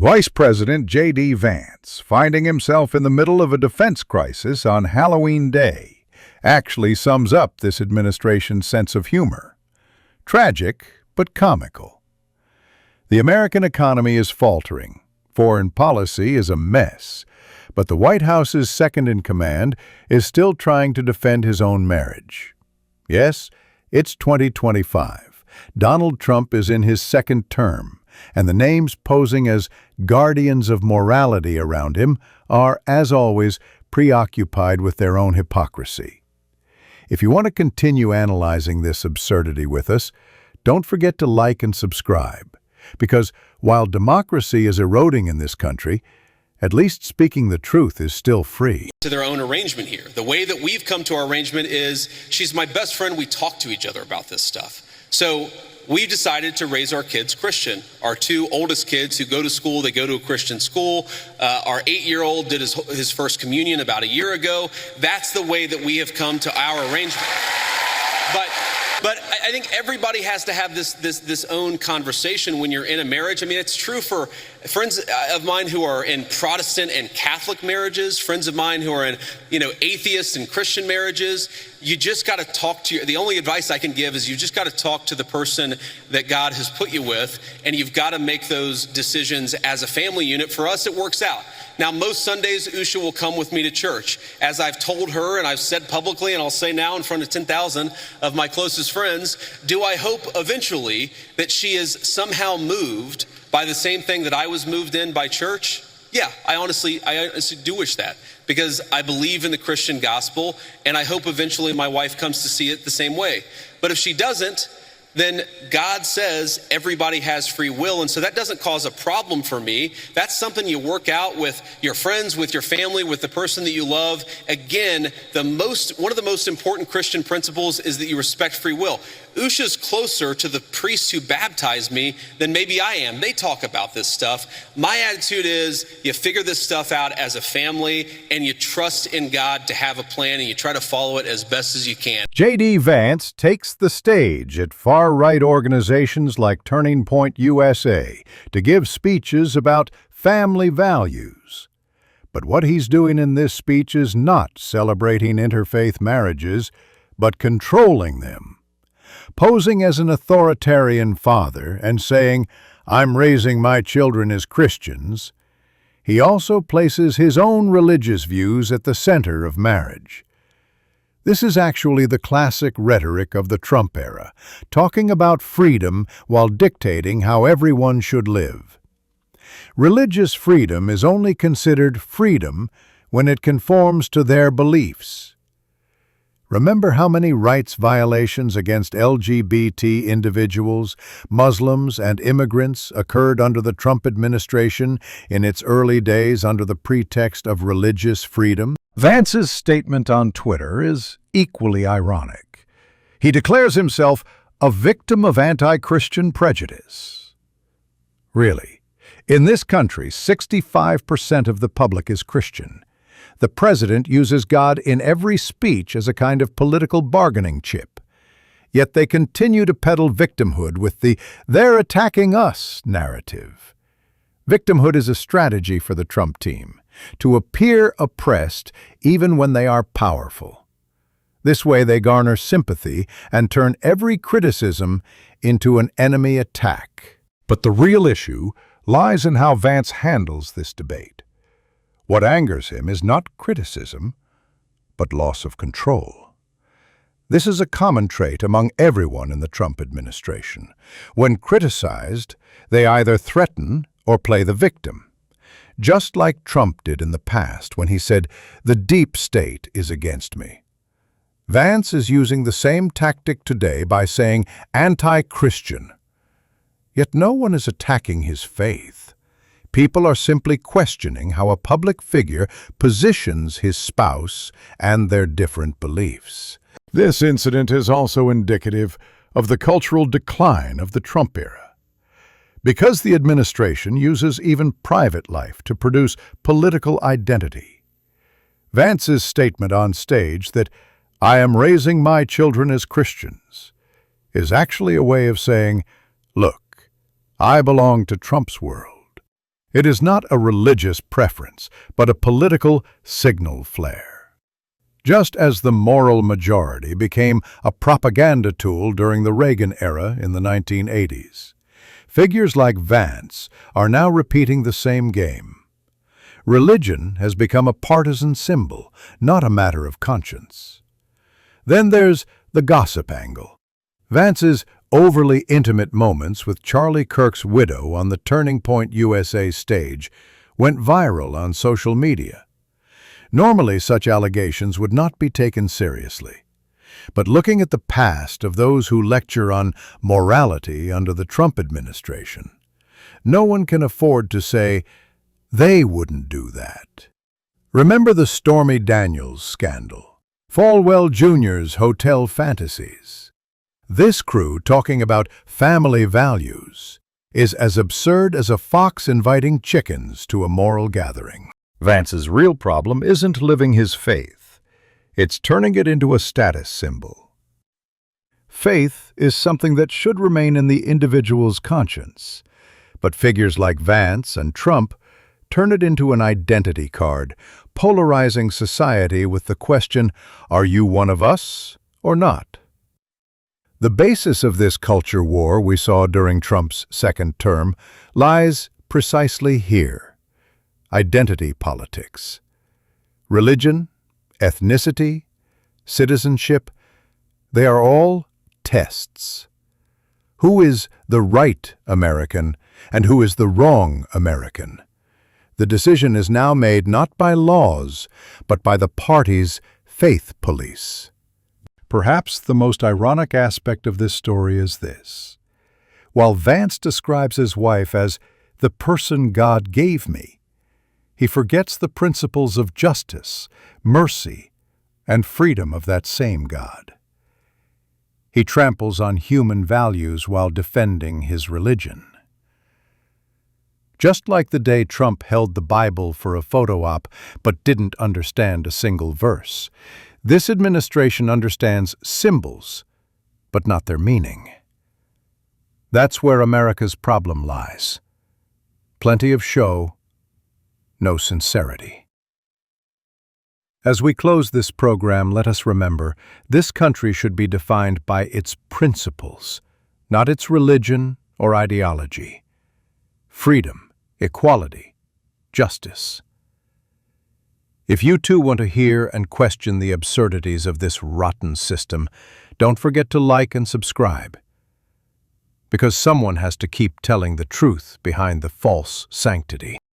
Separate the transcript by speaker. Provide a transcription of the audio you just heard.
Speaker 1: Vice President JD Vance, finding himself in the middle of a defense crisis on Halloween Day, actually sums up this administration's sense of humor. Tragic, but comical. The American economy is faltering. Foreign policy is a mess. But the White House's second-in-command is still trying to defend his own marriage. Yes, it's 2025. Donald Trump is in his second term, and the names posing as guardians of morality around him are, as always, preoccupied with their own hypocrisy. If you want to continue analyzing this absurdity with us, don't forget to like and subscribe, because while democracy is eroding in this country, at least speaking the truth is still free.
Speaker 2: To their own arrangement here. The way that we've come to our arrangement is she's my best friend. We talk to each other about this stuff. So we decided to raise our kids Christian. Our two oldest kids who go to school, they go to a Christian school. Our 8-year-old did his first communion about a year ago. That's the way that we have come to our arrangement. But I think everybody has to have this own conversation when you're in a marriage. I mean, it's true for friends of mine who are in Protestant and Catholic marriages, friends of mine who are in, atheist and Christian marriages. You just got to talk to the only advice I can give is you just got to talk to the person that God has put you with, and you've got to make those decisions as a family unit. For us, it works out. Now, most Sundays, Usha will come with me to church. As I've told her, and I've said publicly, and I'll say now in front of 10,000 of my closest friends, do I hope eventually that she is somehow moved by the same thing that I was moved in by church? Yeah, I honestly do wish that, because I believe in the Christian gospel, and I hope eventually my wife comes to see it the same way. But if she doesn't, then God says everybody has free will, and so that doesn't cause a problem for me. That's something you work out with your friends, with your family, with the person that you love. Again, one of the most important Christian principles is that you respect free will. Usha's closer to the priests who baptized me than maybe I am. They talk about this stuff. My attitude is you figure this stuff out as a family, and you trust in God to have a plan, and you try to follow it as best as you can.
Speaker 1: JD Vance takes the stage at far-right organizations like Turning Point USA to give speeches about family values. But what he's doing in this speech is not celebrating interfaith marriages, but controlling them. Posing as an authoritarian father and saying, "I'm raising my children as Christians," he also places his own religious views at the center of marriage. This is actually the classic rhetoric of the Trump era, talking about freedom while dictating how everyone should live. Religious freedom is only considered freedom when it conforms to their beliefs. Remember how many rights violations against LGBT individuals, Muslims, and immigrants occurred under the Trump administration in its early days under the pretext of religious freedom? Vance's statement on Twitter is equally ironic. He declares himself a victim of anti-Christian prejudice. Really, in this country, 65% of the public is Christian. The president uses God in every speech as a kind of political bargaining chip. Yet they continue to peddle victimhood with the "they're attacking us" narrative. Victimhood is a strategy for the Trump team, to appear oppressed even when they are powerful. This way they garner sympathy and turn every criticism into an enemy attack. But the real issue lies in how Vance handles this debate. What angers him is not criticism, but loss of control. This is a common trait among everyone in the Trump administration. When criticized, they either threaten or play the victim, just like Trump did in the past when he said, "The deep state is against me." Vance is using the same tactic today by saying anti-Christian. Yet no one is attacking his faith. People are simply questioning how a public figure positions his spouse and their different beliefs. This incident is also indicative of the cultural decline of the Trump era. Because the administration uses even private life to produce political identity. Vance's statement on stage that "I am raising my children as Christians" is actually a way of saying, "Look, I belong to Trump's world, It is not a religious preference, but a political signal flare. Just as the moral majority became a propaganda tool during the Reagan era in the 1980s, figures like Vance are now repeating the same game. Religion has become a partisan symbol, not a matter of conscience. Then there's the gossip angle. Vance's overly intimate moments with Charlie Kirk's widow on the Turning Point USA stage went viral on social media. Normally, such allegations would not be taken seriously. But looking at the past of those who lecture on morality under the Trump administration, no one can afford to say they wouldn't do that. Remember the Stormy Daniels scandal, Falwell Jr.'s hotel fantasies. This crew talking about family values is as absurd as a fox inviting chickens to a moral gathering. Vance's real problem isn't living his faith. It's turning it into a status symbol. Faith is something that should remain in the individual's conscience, but figures like Vance and Trump turn it into an identity card, polarizing society with the question, are you one of us or not? The basis of this culture war we saw during Trump's second term lies precisely here: identity politics. Religion, ethnicity, citizenship, they are all tests. Who is the right American and who is the wrong American? The decision is now made not by laws, but by the party's faith police. Perhaps the most ironic aspect of this story is this. While Vance describes his wife as the person God gave me, he forgets the principles of justice, mercy, and freedom of that same God. He tramples on human values while defending his religion. Just like the day Trump held the Bible for a photo op but didn't understand a single verse, this administration understands symbols, but not their meaning. That's where America's problem lies. Plenty of show, no sincerity. As we close this program, let us remember, this country should be defined by its principles, not its religion or ideology. Freedom, equality, justice. If you too want to hear and question the absurdities of this rotten system, don't forget to like and subscribe. Because someone has to keep telling the truth behind the false sanctity.